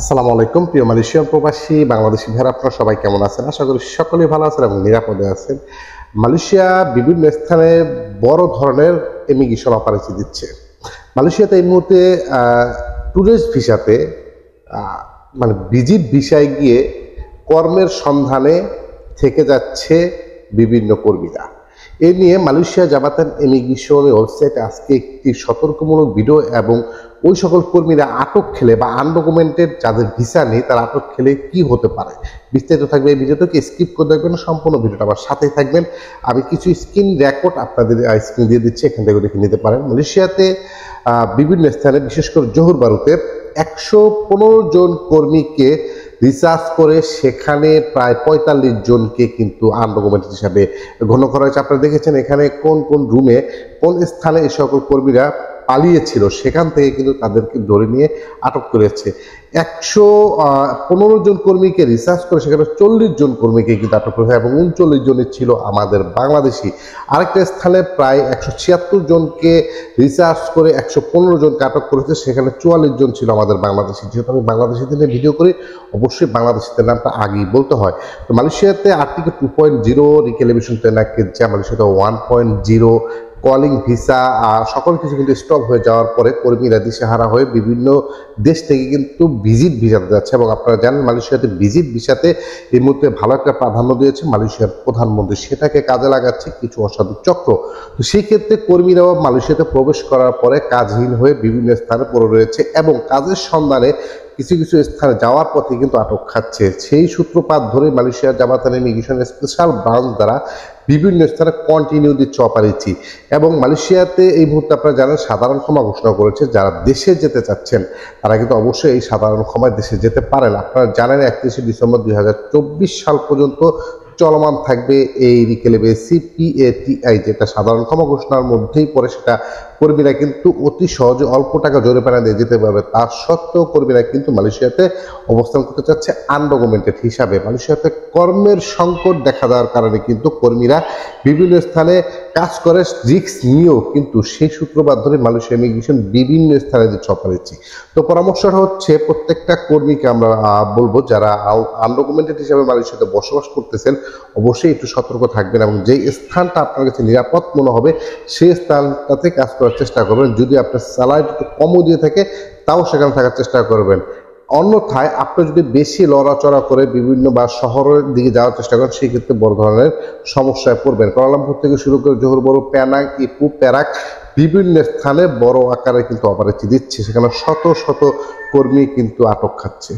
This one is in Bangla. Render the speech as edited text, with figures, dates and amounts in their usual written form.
আসসালামু আলাইকুম প্রিয় মালয়েশিয়ান প্রবাসী বাংলাদেশি ভাইরা, আপনারা সবাই কেমন আছেন? আশা করি সকলেই ভালো আছেন এবং নিরাপদে আছেন। মালয়েশিয়া বিভিন্ন স্থানে বড় ধরনের ইমিগ্রেশন অপারেশন দিচ্ছে। মালয়েশিয়াতে এই মুহূর্তে ট্যুরিস্ট ভিসাতে মানে ভিজিট ভিসায় গিয়ে কর্মের সন্ধানে থেকে যাচ্ছে বিভিন্ন কর্মীরা। এ নিয়ে মালয়েশিয়া জাবাতান ইমিগ্রেশনের ওয়েবসাইটে আজকে একটি সতর্কমূলক ভিডিও এবং ওই সকল কর্মীরা আটক খেলে বা আনডকুমেন্টেড যাদের ভিসা নেই তারা আটক খেলে কি হতে পারে, বিস্তারিত থাকবে এই ভিডিওটাকে স্কিপ করে দেখবেন, সম্পূর্ণ ভিডিওটা আমার সাথেই থাকবেন। আমি কিছু স্ক্রিন রেকর্ড আপনাদের স্ক্রিন দিয়ে দিচ্ছি, এখান থেকে দেখে নিতে পারেন। মালয়েশিয়াতে বিভিন্ন স্থানে বিশেষ করে জোহর বারুতে 115 জন কর্মীকে রিসার্চ করে সেখানে প্রায় 45 জনকে কিন্তু আনডকুমেন্টেড হিসাবে গণ্য করা হয়েছে। আপনারা দেখেছেন এখানে কোন কোন রুমে কোন স্থানে এই সকল কর্মীরা পালিয়েছিল সেখান থেকে কিন্তু তাদেরকে ধরে নিয়ে আটক করেছে। 115 জন কর্মীকে রিসার্চ করে সেখানে 40 জন কর্মীকে কিন্তু আটক করেছে এবং 39 জনের ছিল আমাদের বাংলাদেশি। আরেকটা স্থানে প্রায় 176 জনকে রিসার্চ করে 115 জনকে আটক করেছে, সেখানে 44 জন ছিল আমাদের বাংলাদেশি। যেহেতু আমি বাংলাদেশিদের নিয়ে ভিডিও করি, অবশ্যই বাংলাদেশিদের নামটা আগেই বলতে হয়। তো মালয়েশিয়াতে আর্টিকেল 2.0 রিকেলিব্রেশন তেনাকে মালয়েশিয়াতে 1.0 কলিং ভিসা সকল কিছু কিন্তু স্টপ হয়ে যাওয়ার পরে কর্মীরা দিশেহারা হয়ে বিভিন্ন দেশ থেকে কিন্তু ভিজিট ভিসাতে যাচ্ছে। এবং আপনারা জানেন মালয়েশিয়াতে ভিজিট ভিসাতে এই মুহূর্তে ভালো একটা প্রাধান্য দিয়েছে মালয়েশিয়ার প্রধানমন্ত্রী, সেটাকে কাজে লাগাচ্ছে কিছু অসাধু চক্র। তো সেই ক্ষেত্রে কর্মীরাও মালয়েশিয়াতে প্রবেশ করার পরে কাজহীন হয়ে বিভিন্ন স্থানে পড়ে রয়েছে এবং কাজের সন্ধানে কিছু কিছু স্থানে যাওয়ার পথে কিন্তু আটক খাচ্ছে। সেই সূত্রপাত ধরে মালয়েশিয়ার জাবাতান ইমিগ্রেশন স্পেশাল ব্রাঞ্চ দ্বারা বিভিন্ন স্থানে কন্টিনিউ দিচ্ছে অপারেশন। এবং মালয়েশিয়াতে এই মুহূর্তে আপনারা জানেন সাধারণ ক্ষমা ঘোষণা করেছে, যারা দেশে যেতে চাচ্ছেন তারা কিন্তু অবশ্যই এই সাধারণ ক্ষমায় দেশে যেতে পারেন। আপনারা জানেন 31শে ডিসেম্বর 2024 সাল পর্যন্ত চলমান থাকবে এই CPATI, যেটা সাধারণ ক্ষমা ঘোষণার মধ্যেই পড়ে। সেটা কর্মীরা কিন্তু অতি সহজে অল্প টাকা জরিমানা দিয়ে যেতে পারবে। তার সত্ত্বেও কর্মীরা কিন্তু মালয়েশিয়াতে অবস্থান করতে চাচ্ছে আনডকুমেন্টেড হিসাবে। মালয়েশিয়াতে কর্মের সংকট দেখা দেওয়ার কারণে কিন্তু কর্মীরা বিভিন্ন স্থানে কাজ করে রিস্ক নিয়েও কিন্তু সেই সূত্রপাত ধরে মালয়েশিয়া ইমিগ্রেশন বিভিন্ন স্থানে দিচ্ছে অপারেশন। তো পরামর্শটা হচ্ছে প্রত্যেকটা কর্মীকে আমরা বলবো যারা আনডকুমেন্টেড হিসাবে মালয়েশিয়াতে বসবাস করতেছেন অবশ্যই একটু সতর্ক থাকবেন এবং যেই স্থানটা আপনার কাছে নিরাপদ মনে হবে সেই স্থানটাতে কাজ করার চেষ্টা করবেন। যদি আপনার স্যালারি একটু কমও দিয়ে থাকে তাও সেখানে থাকার চেষ্টা করবেন। অন্যথায় আপনি যদি বেশি লড়াচড়া করে বিভিন্ন বা শহরের দিকে যাওয়ার চেষ্টা করেন সেই ক্ষেত্রে বড় ধরনের সমস্যায় পড়বেন। কুয়ালালামপুর থেকে শুরু করে জোহর বারু, পেনাং, ইপু, পেরাক বিভিন্ন স্থানে বড় আকারে কিন্তু অপারেশন দিচ্ছে, সেখানে শত শত কর্মী কিন্তু আটক খাচ্ছে।